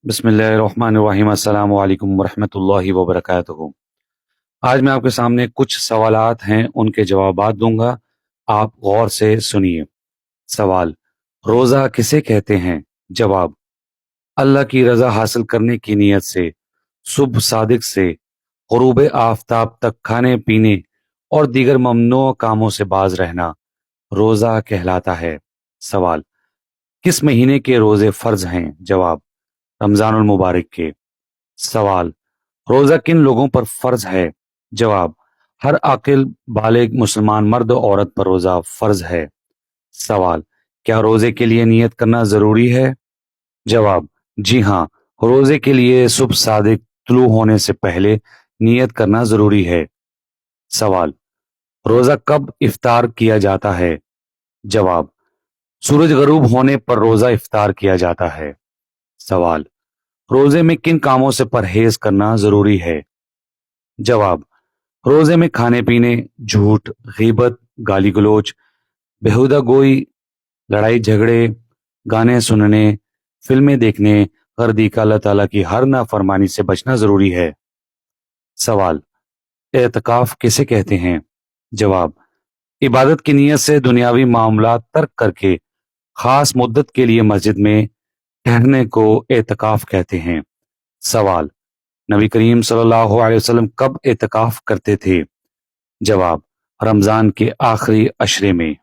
بسم اللہ الرحمن الرحیم۔ السلام علیکم ورحمۃ اللہ وبرکاتہ۔ آج میں آپ کے سامنے کچھ سوالات ہیں، ان کے جوابات دوں گا، آپ غور سے سنیے۔ سوال: روزہ کسے کہتے ہیں؟ جواب: اللہ کی رضا حاصل کرنے کی نیت سے صبح صادق سے غروب آفتاب تک کھانے پینے اور دیگر ممنوع کاموں سے باز رہنا روزہ کہلاتا ہے۔ سوال: کس مہینے کے روزے فرض ہیں؟ جواب: رمضان المبارک کے۔ سوال: روزہ کن لوگوں پر فرض ہے؟ جواب: ہر عاقل بالغ مسلمان مرد و عورت پر روزہ فرض ہے۔ سوال: کیا روزے کے لیے نیت کرنا ضروری ہے؟ جواب: جی ہاں، روزے کے لیے صبح صادق طلوع ہونے سے پہلے نیت کرنا ضروری ہے۔ سوال: روزہ کب افطار کیا جاتا ہے؟ جواب: سورج غروب ہونے پر روزہ افطار کیا جاتا ہے۔ سوال: روزے میں کن کاموں سے پرہیز کرنا ضروری ہے؟ جواب: روزے میں کھانے پینے، جھوٹ، غیبت، گالی گلوچ، بیہودہ گوئی، لڑائی جھگڑے، گانے سننے، فلمیں دیکھنے، غردی کا اللہ تعالیٰ کی ہر نافرمانی سے بچنا ضروری ہے۔ سوال: اعتکاف کسے کہتے ہیں؟ جواب: عبادت کی نیت سے دنیاوی معاملات ترک کر کے خاص مدت کے لیے مسجد میں ٹھہرنے کو اعتکاف کہتے ہیں۔ سوال: نبی کریم صلی اللہ علیہ وسلم کب اعتکاف کرتے تھے؟ جواب: رمضان کے آخری عشرے میں۔